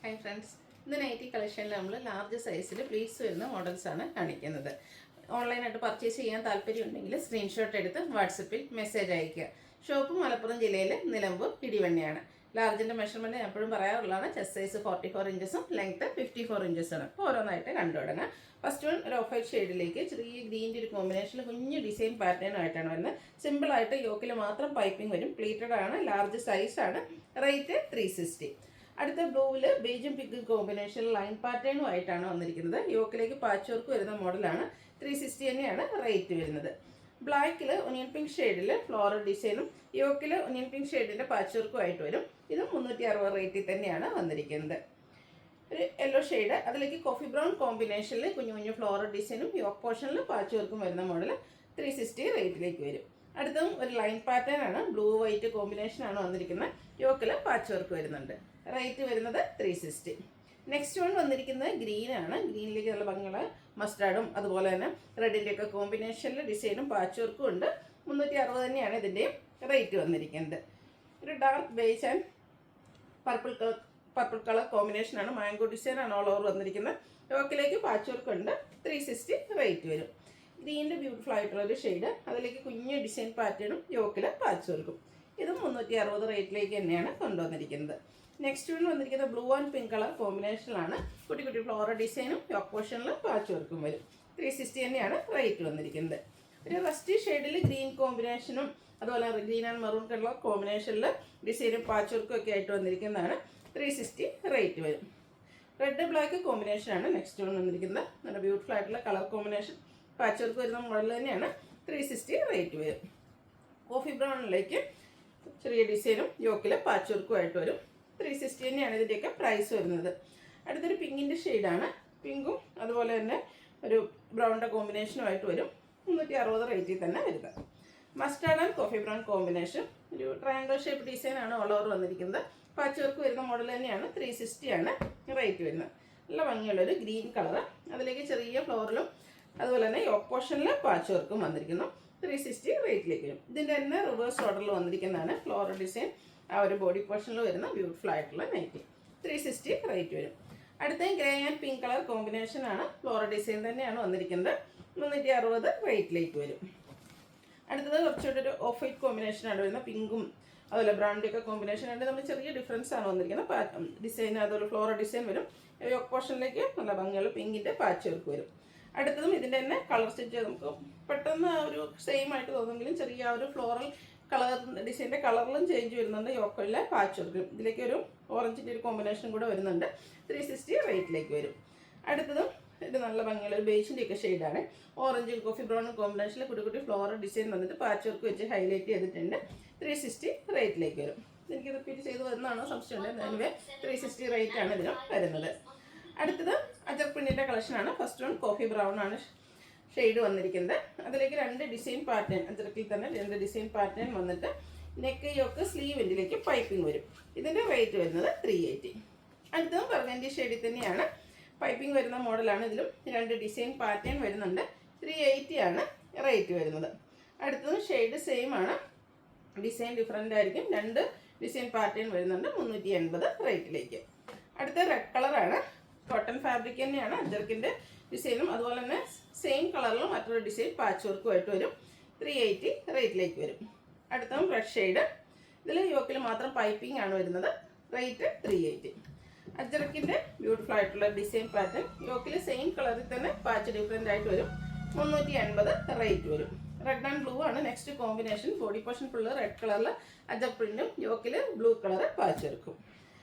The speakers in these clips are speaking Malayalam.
Hi friends, ഇന്ന് നൈറ്റി കളക്ഷനിൽ നമ്മൾ ലാർജ് സൈസിൽ പ്ലീറ്റ്സ് വരുന്ന മോഡൽസാണ് കാണിക്കുന്നത്. ഓൺലൈനായിട്ട് പർച്ചേസ് ചെയ്യാൻ താല്പര്യമുണ്ടെങ്കിൽ സ്ക്രീൻഷോട്ട് എടുത്ത് വാട്സപ്പിൽ മെസ്സേജ് അയയ്ക്കുക. ഷോപ്പ് മലപ്പുറം ജില്ലയിൽ നിലമ്പൂർ ഇടിവണ്ണിയാണ്. ലാർജിൻ്റെ മെഷർമെൻറ്റ് ഞാൻ എപ്പോഴും പറയാറുള്ളതാണ്. ചെസ്റ്റ് സൈസ് 44 ഇഞ്ചസും ലെങ്ത്ത് 54 ഇഞ്ചസാണ്. ഓരോന്നായിട്ട് കണ്ടു തുടങ്ങാം. ഫസ്റ്റ് വൺ ഒരു ഓഫ് വൈറ്റ് ഷെയ്ഡിലേക്ക് ചെറിയ ഗ്രീൻ്റെ ഒരു കോമ്പിനേഷനിൽ കുഞ്ഞ് ഡിസൈൻ പാറ്റേണുമായിട്ടാണ് വരുന്നത്. സിമ്പിളായിട്ട് യോക്കിൽ മാത്രം പൈപ്പിംഗ് വരും. പ്ലീറ്റഡ് ആണ്, ലാർജ് സൈസാണ്. റേറ്റ് 360. അടുത്ത ബ്ലൂവിൽ ബേജും പിങ്കും കോമ്പിനേഷനിൽ ലൈൻ പാറ്റേണും ആയിട്ടാണ് വന്നിരിക്കുന്നത്. യോക്കിലേക്ക് പാച്ച് വർക്ക് വരുന്ന മോഡലാണ്. 360 തന്നെയാണ് റേറ്റ് വരുന്നത്. ബ്ലാക്കിൽ ഒനിയൻ പിങ്ക് ഷെയ്ഡിൽ ഫ്ലോറൽ ഡിസൈനും യോക്കിൽ ഒനിയൻ പിങ്ക് ഷെയ്ഡിൻ്റെ പാച്ച് വർക്കും ആയിട്ട് വരും. ഇത് 360 റേറ്റിൽ തന്നെയാണ് വന്നിരിക്കുന്നത്. ഒരു യെല്ലോ ഷെയ്ഡ്, അതിലേക്ക് കോഫി ബ്രൗൺ കോമ്പിനേഷനിൽ കുഞ്ഞു കുഞ്ഞു ഫ്ലോറൽ ഡിസൈനും യോക്ക് പോർഷനിൽ പാച്ച് വർക്കും വരുന്ന മോഡൽ 360 റേറ്റിലേക്ക് വരും. അടുത്തതും ഒരു ലൈൻ പാറ്റേൺ ആണ്. ബ്ലൂ വൈറ്റ് കോമ്പിനേഷനാണ് വന്നിരിക്കുന്നത്. യോക്കിൽ പാച്ച് വർക്ക് വരുന്നുണ്ട്. റേറ്റ് വരുന്നത് 360. നെക്സ്റ്റ് വൺ വന്നിരിക്കുന്നത് ഗ്രീൻ ആണ്. ഗ്രീനിലേക്ക് നല്ല ഭംഗിയുള്ള മസ്റ്റാർഡും അതുപോലെ തന്നെ റെഡിൻ്റെ ഒക്കെ കോമ്പിനേഷനിൽ ഡിസൈനും പാച്ച് വർക്കും ഉണ്ട്. 360 തന്നെയാണ് ഇതിൻ്റെയും റേറ്റ് വന്നിരിക്കുന്നത്. ഒരു dark beige and purple colour കോമ്പിനേഷനാണ്. മാംഗോ ഡിസൈനാണ് ഓൾ ഓവർ വന്നിരിക്കുന്നത്. യോക്കിലേക്ക് പാച്ച് വർക്ക് ഉണ്ട്. 360 റേറ്റ് വരും. ഗ്രീനിൻ്റെ ബ്യൂട്ടിഫുൾ ആയിട്ടുള്ളൊരു ഷെയ്ഡ്, അതിലേക്ക് കുഞ്ഞ് ഡിസൈൻ പാറ്റേണും യോക്കിൽ പാച്ച് വർക്കും. ഇതും 360 റേറ്റിലേക്ക് തന്നെയാണ് കൊണ്ടുവന്നിരിക്കുന്നത്. നെക്സ്റ്റ് വൺ വന്നിരിക്കുന്നത് ബ്ലൂ ആൻഡ് പിങ്ക് കളർ കോമ്പിനേഷനിലാണ്. കുട്ടി കുട്ടി ഫ്ലോറൽ ഡിസൈനും യോക്ക് പോർഷനിൽ പാച്ച് വർക്കും വരും. 360 തന്നെയാണ് റേറ്റ് വന്നിരിക്കുന്നത്. ഒരു റസ്റ്റി ഷെയ്ഡിൽ ഗ്രീൻ കോമ്പിനേഷനും അതുപോലെ ഗ്രീൻ ആൻഡ് മെറൂൺ കളർ കോമ്പിനേഷനിൽ ഡിസൈനും പാച്ച് വർക്കും ഒക്കെ ആയിട്ട് വന്നിരിക്കുന്നതാണ്. 360 റേറ്റ് വരും. റെഡ് ബ്ലാക്ക് കോമ്പിനേഷനാണ് നെക്സ്റ്റ് വൺ വന്നിരിക്കുന്നത്. നല്ല ബ്യൂട്ടിഫുൾ ആയിട്ടുള്ള കളർ കോമ്പിനേഷൻ പാച്ച് വർക്ക് വരുന്ന മോഡൽ തന്നെയാണ്. 360 റേറ്റ് വരും. കോഫി ബ്രൗണിലേക്ക് ചെറിയ ഡിസൈനും യോക്കിൽ പാച്ച് വർക്കും ആയിട്ട് വരും. 360 തന്നെയാണ് ഇതിൻ്റെയൊക്കെ പ്രൈസ് വരുന്നത്. അടുത്തൊരു പിങ്കിൻ്റെ ഷെയ്ഡാണ്. പിങ്കും അതുപോലെ തന്നെ ഒരു ബ്രൗണിൻ്റെ കോമ്പിനേഷനുമായിട്ട് വരും. 360 റേറ്റിൽ തന്നെ വരുന്നത്. Mustard and coffee brown combination, ഒരു ട്രയാങ്കിൾ ഷേപ്പ് ഡിസൈനാണ് ഓൾ ഓവർ വന്നിരിക്കുന്നത്. പാച്ച് വർക്ക് വരുന്ന മോഡൽ തന്നെയാണ്. 360 ആണ് റേറ്റ് വരുന്നത്. നല്ല ഭംഗിയുള്ളൊരു ഗ്രീൻ കളറ്, അതിലേക്ക് ചെറിയ ഫ്ലോറിലും അതുപോലെ തന്നെ യോക്ക് പോർഷനിൽ പാച്ച് വർക്കും വന്നിരിക്കുന്നു. 360 റേറ്റിലേക്ക് വരും. ഇതിൻ്റെ തന്നെ റിവേഴ്സ് ഓർഡറിൽ വന്നിരിക്കുന്നതാണ്. ഫ്ലോറൽ ഡിസൈൻ ആ ഒരു ബോഡി പോർഷനിൽ വരുന്ന ബ്യൂട്ടിഫുൾ ആയിട്ടുള്ള നൈറ്റി. 360 റേറ്റ് വരും. അടുത്ത ഗ്രേ ആൻഡ് പിങ്ക് കളർ കോമ്പിനേഷനാണ്. ഫ്ലോറൽ ഡിസൈൻ തന്നെയാണ് വന്നിരിക്കുന്നത്. 360 റേറ്റിലേക്ക് വരും. അടുത്തത് കുറച്ചുകൂടി ഒരു ഓഫ് വൈറ്റ് കോമ്പിനേഷനാണ് വരുന്നത്. പിങ്കും അതുപോലെ ബ്രൗണിൻ്റെ ഒക്കെ കോമ്പിനേഷൻ ആയിട്ട് നമ്മൾ ചെറിയ ഡിഫറൻസ് ആണ് വന്നിരിക്കുന്നത്. ഡിസൈൻ അതുപോലെ ഫ്ലോറൽ ഡിസൈൻ വരും. യോക്ക് പോർഷനിലേക്ക് നല്ല ഭംഗിയുള്ള പിങ്കിൻ്റെ പാച്ച് വർക്ക് വരും. അടുത്തതും ഇതിൻ്റെ തന്നെ കളർ സ്റ്റിച്ച് നമുക്ക് പെട്ടെന്ന് ഒരു സെയിം ആയിട്ട് തോന്നുമെങ്കിലും ചെറിയ ഒരു ഫ്ലോറൽ കളർ ഡിസൈൻ്റെ കളറിലും ചേഞ്ച് വരുന്നുണ്ട്. യോക്കയിലെ പാച്ച് വർക്ക് ഇതിലേക്ക് ഒരു ഓറഞ്ചിൻ്റെ ഒരു കോമ്പിനേഷൻ കൂടെ വരുന്നുണ്ട്. 360 റേറ്റിലേക്ക് വരും. അടുത്തതും ഇത് നല്ല ഭംഗിയുള്ള ഒരു ബേസിൻ്റെ ഒക്കെ ഷെയ്ഡാണ്. ഓറഞ്ചും കോഫി ബ്രൗണും കോമ്പിനേഷനിൽ കുട്ടി കുട്ടി ഫ്ലോറൽ ഡിസൈൻ വന്നിട്ട് പാച്ച് വർക്ക് വെച്ച് ഹൈലൈറ്റ് ചെയ്തിട്ടുണ്ട്. 360 റേറ്റിലേക്ക് വരും. എനിക്ക് റിപ്പീറ്റ് ചെയ്ത് വരുന്നതാണോ സംശയമുണ്ട്. എനിവേ 360 റേറ്റാണ് ഇതിനും വരുന്നത്. അടുത്തത് അജർ പ്രിന്റിൻ്റെ കളക്ഷനാണ്. ഫസ്റ്റ് വൺ കോഫി ബ്രൗൺ ആണ് ഷെയ്ഡ് വന്നിരിക്കുന്നത്. അതിലേക്ക് 2 ഡിസൈൻ പാറ്റേൺ, അജറക്കിൽ തന്നെ 2 ഡിസൈൻ പാറ്റേൺ വന്നിട്ട് നെക്ക് യോക്ക് സ്ലീവ് എൻഡിലേക്ക് പൈപ്പിംഗ് വരും. ഇതിൻ്റെ റേറ്റ് വരുന്നത് 380. അടുത്തതും ബർഗൻഡി ഷെയ്ഡിൽ തന്നെയാണ് പൈപ്പിംഗ് വരുന്ന മോഡലാണ്. ഇതിലും 2 ഡിസൈൻ പാറ്റേൺ വരുന്നുണ്ട്. 380 ആണ് റേറ്റ് വരുന്നത്. അടുത്തതും ഷെയ്ഡ് സെയിം ആണ്, ഡിസൈൻ ഡിഫറൻ്റ് ആയിരിക്കും. 2 ഡിസൈൻ പാറ്റേൺ വരുന്നുണ്ട്. 380 റേറ്റിലേക്ക്. അടുത്ത റെഡ് കളറാണ്. കോട്ടൺ ഫാബ്രിക് തന്നെയാണ്. അജർക്കിൻ്റെ ഡിസൈനും അതുപോലെ തന്നെ സെയിം കളറിലും മറ്റൊരു ഡിസൈൻ പാച്ച് വർക്കുമായിട്ട് വരും. 380 റേറ്റിലേക്ക് വരും. അടുത്തതും റെഡ് ഷെയ്ഡ്, ഇതിൽ യോക്കിൽ മാത്രം പൈപ്പിംഗ് ആണ് വരുന്നത്. റേറ്റ് 380. അജർക്കിൻ്റെ ബ്യൂട്ടിഫുൾ ആയിട്ടുള്ള ഡിസൈൻ പാറ്റേൺ, യോക്കിൽ സെയിം കളറിൽ തന്നെ പാച്ച് ഡിഫറെൻ്റ് ആയിട്ട് വരും. 380 റേറ്റ് വരും. റെഡ് ആൻഡ് ബ്ലൂ ആണ് next combination. Body portion full red കളറിൽ അജർ പ്രിന്റും യോക്കിൽ ബ്ലൂ കളർ പാച്ച് വർക്കും.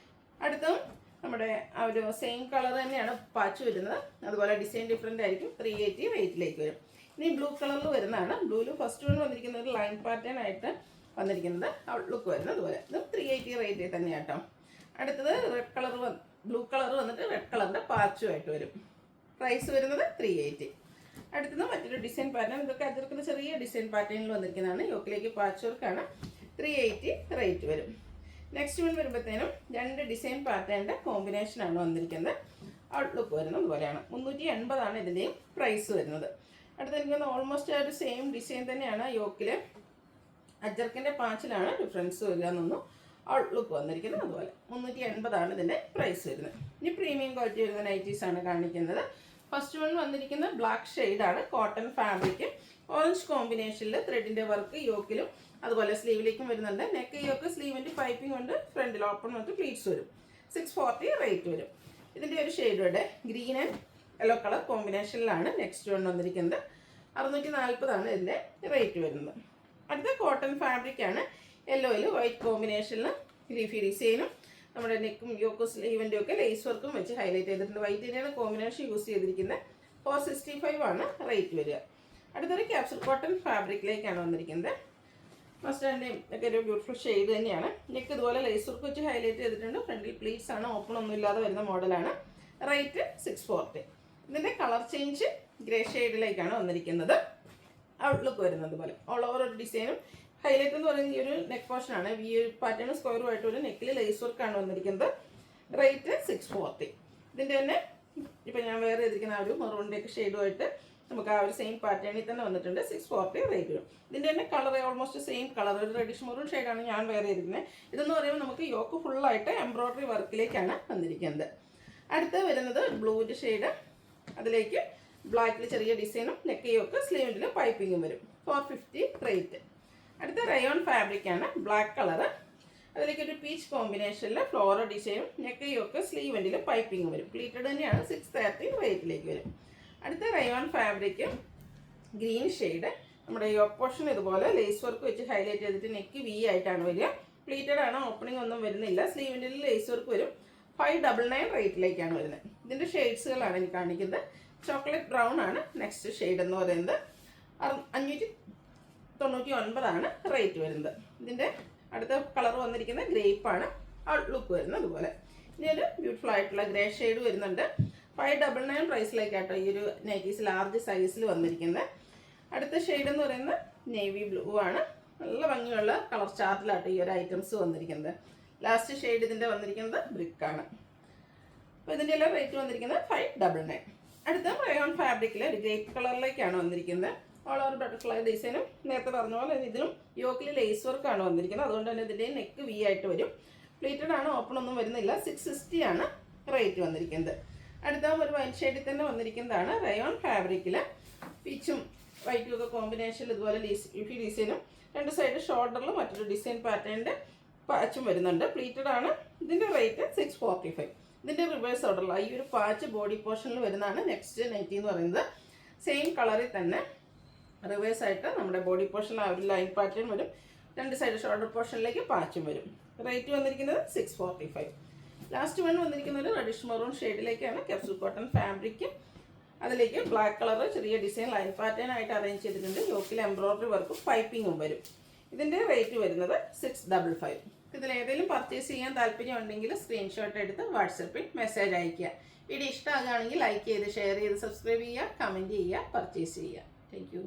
അടുത്തതും നമ്മുടെ ആ ഒരു സെയിം കളർ തന്നെയാണ് പാച്ച് വരുന്നത്. അതുപോലെ ഡിസൈൻ ഡിഫറെൻ്റ് ആയിരിക്കും. 380 റേറ്റിലേക്ക് വരും. ഇനി ബ്ലൂ കളറിൽ വരുന്നതാണ്. ബ്ലൂവിൽ ഫസ്റ്റ് വൺ വന്നിരിക്കുന്ന ഒരു ലൈൻ പാറ്റേൺ ആയിട്ട് വന്നിരിക്കുന്നത് ഔട്ട്ലുക്ക് വരുന്നത്. അതുപോലെ ഇത് 380 റേറ്റിൽ തന്നെയാണ് കേട്ടോ. അടുത്തത് റെഡ് കളർ ബ്ലൂ കളർ വന്നിട്ട് റെഡ് കളറിൻ്റെ പാച്ചുമായിട്ട് വരും. പ്രൈസ് വരുന്നത് 380. അടുത്തത് മറ്റൊരു ഡിസൈൻ പാറ്റേൺ. ഇതൊക്കെ അതിർക്കുന്ന ചെറിയ ഡിസൈൻ പാറ്റേണിൽ വന്നിരിക്കുന്നതാണ്. യോക്കിലേക്ക് പാച്ച് വർക്കാണ്. 380 റേറ്റ് വരും. നെക്സ്റ്റ് വൺ വരുമ്പോഴത്തേനും 2 ഡിസൈൻ പാറ്റേണിൻ്റെ കോമ്പിനേഷനാണ് വന്നിരിക്കുന്നത്. ഔട്ട്ലുക്ക് വരുന്നത് അതുപോലെയാണ്. 380 ആണ് ഇതിൻ്റെയും പ്രൈസ് വരുന്നത്. അടുത്ത എനിക്കൊന്ന് ഓൾമോസ്റ്റ് ആ ഒരു സെയിം ഡിസൈൻ തന്നെയാണ്. യോക്കിൽ അജർക്കിൻ്റെ പാച്ചിലാണ് ഡിഫറൻസ് വരിക എന്നൊന്നും ഔട്ട്ലുക്ക് വന്നിരിക്കുന്നത്. അതുപോലെ 380 ആണ് ഇതിൻ്റെ പ്രൈസ് വരുന്നത്. ഇനി പ്രീമിയം ക്വാളിറ്റി വരുന്ന നൈറ്റീസാണ് കാണിക്കുന്നത്. ഫസ്റ്റ് വൺ വന്നിരിക്കുന്ന ബ്ലാക്ക് ഷെയ്ഡാണ്, കോട്ടൺ ഫാബ്രിക്, ഓറഞ്ച് കോമ്പിനേഷനിൽ ത്രെഡിൻ്റെ വർക്ക് യോക്കിലും അതുപോലെ സ്ലീവിലേക്കും വരുന്നുണ്ട്. നെക്ക് യോക്ക് സ്ലീവിൻ്റെ പൈപ്പിംഗ് ഉണ്ട്, ഫ്രണ്ടിൽ ഓപ്പൺ വന്നിട്ട് പ്ലീറ്റ്സ് വരും. 640 റേറ്റ് വരും. ഇതിൻ്റെ ഒരു ഷെയ്ഡോടെ ഗ്രീൻ ആൻഡ് യെല്ലോ കളർ കോമ്പിനേഷനിലാണ് നെക്സ്റ്റ് വൺ വന്നിരിക്കുന്നത്. 640 ഇതിൻ്റെ റേറ്റ് വരുന്നത്. അടുത്ത കോട്ടൺ ഫാബ്രിക്കാണ്, യെല്ലോയിൽ വൈറ്റ് കോമ്പിനേഷനിൽ ലീഫി ഡിസൈനും നമ്മുടെ നെക്കും യോക്കും സ്ലീവിൻ്റെ ഒക്കെ ലേസ് വർക്കും വെച്ച് ഹൈലൈറ്റ് ചെയ്തിട്ടുണ്ട്. വൈറ്റിൻ്റെയാണ് കോമ്പിനേഷൻ യൂസ് ചെയ്തിരിക്കുന്നത്. 465 ആണ് റേറ്റ് വരിക. അടുത്തൊരു ക്യാപ്സൂൾ കോട്ടൺ ഫാബ്രിക്കിലേക്കാണ് വന്നിരിക്കുന്നത്. മസ്റ്റാൻഡേയും ഒക്കെ ഒരു ബ്യൂട്ടിഫുൾ ഷെയ്ഡ് തന്നെയാണ്. നെക്ക് ഇതുപോലെ ലേസ് വർക്ക് വെച്ച് ഹൈലൈറ്റ് ചെയ്തിട്ടുണ്ട്. ഫ്രണ്ടിൽ പ്ലീറ്റ്സ് ആണ്, ഓപ്പൺ ഒന്നും ഇല്ലാതെ വരുന്ന മോഡലാണ്. റേറ്റ് 640. ഇതിൻ്റെ കളർ ചേഞ്ച് ഗ്രേ ഷെയ്ഡിലേക്കാണ് വന്നിരിക്കുന്നത്. ഔട്ട്ലുക്ക് വരുന്നത് പോലെ ഓൾ ഓവർ ഒരു ഡിസൈനും ഹൈലൈറ്റ് എന്ന് പറയുന്നത് ഈ ഒരു നെക്ക് പോർഷനാണ്. ഈ ഒരു പാറ്റേൺ സ്ക്വയറുമായിട്ട് ഒരു നെക്കിൽ ലേസ് വർക്കാണ് വന്നിരിക്കുന്നത്. റേറ്റ് 640. ഇതിൻ്റെ തന്നെ ഇപ്പം ഞാൻ വേറെ ചെയ്തിരിക്കുന്ന ആ ഒരു മെറൂണിൻ്റെ ഒക്കെ ഷെയ്ഡുമായിട്ട് നമുക്ക് ആ ഒരു സെയിം പാറ്റേണിൽ തന്നെ വന്നിട്ടുണ്ട്. 640 റേറ്റ് വരും. ഇതിൻ്റെ തന്നെ കളർ ഓൾമോസ്റ്റ് സെയിം കളർ, ഒരു റെഡിഷ് മെറൂൺ ഷെയ്ഡാണ് ഞാൻ വേറെ ചെയ്തിരിക്കുന്നത്. ഇതെന്ന് പറയുമ്പോൾ നമുക്ക് യോക്ക് ഫുള്ളായിട്ട് എംബ്രോയ്ഡറി വർക്കിലേക്കാണ് വന്നിരിക്കുന്നത്. അടുത്ത് വരുന്നത് ബ്ലൂവിൻ്റെ ഷെയ്ഡ്, അതിലേക്ക് ബ്ലാക്കിൽ ചെറിയ ഡിസൈനും നെക്ക് യോക്ക് സ്ലീവിൻ്റെ പൈപ്പിങ്ങും വരും. 450 റേറ്റ്. അടുത്ത റയോൺ ഫാബ്രിക്കാണ്, ബ്ലാക്ക് കളറ്, അതിലേക്ക് ഒരു പീച്ച് കോമ്പിനേഷനിൽ ഫ്ലോറൽ ഡിസൈനും നെക്ക് യോക്ക് സ്ലീവിൻ്റെ പൈപ്പിങ്ങും വരും. പ്ലീറ്റഡ് തന്നെയാണ്. 630 റേറ്റിലേക്ക് വരും. അടുത്ത റയോൺ ഫാബ്രിക്ക് ഗ്രീൻ ഷെയ്ഡ്, നമ്മുടെ യോക്ക് പോർഷൻ ഇതുപോലെ ലേസ് വർക്ക് വെച്ച് ഹൈലൈറ്റ് ചെയ്തിട്ട് നെക്ക് വി ആയിട്ടാണ് വരിക. പ്ലീറ്റഡ് ആണ്, ഓപ്പണിംഗ് ഒന്നും വരുന്നില്ല. സ്ലീവിൻ്റെ ലേസ് വർക്ക് വരും. 599 റേറ്റിലേക്കാണ് വരുന്നത്. ഇതിൻ്റെ ഷെയ്ഡ്സുകളാണ് എനിക്ക് കാണിക്കുന്നത്. ചോക്ലേറ്റ് ബ്രൗൺ ആണ് നെക്സ്റ്റ് ഷെയ്ഡ് എന്ന് പറയുന്നത്. 599 റേറ്റ് വരുന്നത്. ഇതിൻ്റെ അടുത്ത കളർ വന്നിരിക്കുന്നത് ഗ്രേപ്പാണ്. ഔട്ട്ലുക്ക് വരുന്നത് അതുപോലെ. ഇനി ഒരു ബ്യൂട്ടിഫുൾ ആയിട്ടുള്ള ഗ്രേ ഷെയ്ഡ് വരുന്നുണ്ട്. 599 പ്രൈസിലേക്കാട്ടോ ഈ ഒരു നൈറ്റീസ് ലാർജ് സൈസിൽ വന്നിരിക്കുന്നത്. അടുത്ത ഷെയ്ഡ് എന്ന് പറയുന്നത് നേവി ബ്ലൂ ആണ്. നല്ല ഭംഗിയുള്ള കളർ ചാർട്ടിലാട്ടോ ഈ ഒരു ഐറ്റംസ് വന്നിരിക്കുന്നത്. ലാസ്റ്റ് ഷെയ്ഡ് ഇതിൻ്റെ വന്നിരിക്കുന്നത് ബ്രിക്കാണ്. അപ്പോൾ ഇതിൻ്റെ എല്ലാം റേറ്റ് വന്നിരിക്കുന്നത് 599. അടുത്ത റയോൺ ഫാബ്രിക്കിൽ ഒരു ഗ്രേപ്പ് കളറിലേക്കാണ് വന്നിരിക്കുന്നത്. ഓൾ ഓവർ ബട്ടർഫ്ലൈ ഡിസൈനും നേരത്തെ പറഞ്ഞ പോലെ ഇതിലും യോക്കിൽ ലേസ് വർക്കാണ് വന്നിരിക്കുന്നത്. അതുകൊണ്ട് തന്നെ ഇതിൻ്റെ നെക്ക് വി ആയിട്ട് വരും. പ്ലീറ്റഡ് ആണ്, ഓപ്പൺ ഒന്നും വരുന്നില്ല. 660 ആണ് റേറ്റ് വന്നിരിക്കുന്നത്. അടുത്ത ഒരു വൈറ്റ് ഷെയ്ഡിൽ തന്നെ വന്നിരിക്കുന്നതാണ് റയോൺ ഫാബ്രിക്കിൽ പീച്ചും വൈറ്റും ഒക്കെ കോമ്പിനേഷനിൽ ഇതുപോലെ ലീഫി ഡിസൈനും രണ്ട് സൈഡ് ഷോൾഡറിൽ മറ്റൊരു ഡിസൈൻ പാറ്റേണിൻ്റെ പാച്ചും വരുന്നുണ്ട്. പ്ലീറ്റഡ് ആണ്. ഇതിൻ്റെ റേറ്റ് 645. ഇതിൻ്റെ റിവേഴ്സ് ഓർഡറിൽ ഈ ഒരു പാച്ച് ബോഡി പോർഷനിൽ വരുന്നതാണ് നെക്സ്റ്റ് നൈറ്റി എന്ന് പറയുന്നത്. സെയിം കളറിൽ തന്നെ റിവേഴ്സ് ആയിട്ട് നമ്മുടെ ബോഡി പോർഷനിൽ ആ ഒരു ലൈൻ പാറ്റേൺ വരും. രണ്ട് സൈഡ് ഷോൾഡർ പോർഷനിലേക്ക് പാച്ചും വരും. റേറ്റ് വന്നിരിക്കുന്നത് 645. ലാസ്റ്റ് വൺ വന്നിരിക്കുന്ന ഒരു റെഡിഷ് മെറൂൺ ഷെയ്ഡിലേക്കാണ്. ക്യാപ്സൂൾ കോട്ടൺ ഫാബ്രിക്, അതിലേക്ക് ബ്ലാക്ക് കളർ ചെറിയ ഡിസൈൻ ലൈൻ പാറ്റേൺ ആയിട്ട് അറേഞ്ച് ചെയ്തിട്ടുണ്ട്. യോക്കിൽ എംബ്രോയ്ഡറി വർക്കും പൈപ്പിങ്ങും വരും. ഇതിൻ്റെ റേറ്റ് വരുന്നത് 655. ഇതിലേതെങ്കിലും പർച്ചേസ് ചെയ്യാൻ താല്പര്യം ഉണ്ടെങ്കിൽ സ്ക്രീൻഷോട്ട് എടുത്ത് വാട്സപ്പിൽ മെസ്സേജ് അയയ്ക്കുക. വീഡിയോ ഇഷ്ടമാകുകയാണെങ്കിൽ ലൈക്ക് ചെയ്ത് ഷെയർ ചെയ്ത് സബ്സ്ക്രൈബ് ചെയ്യുക, കമൻറ്റ് ചെയ്യുക, പർച്ചേസ് ചെയ്യുക. Thank you.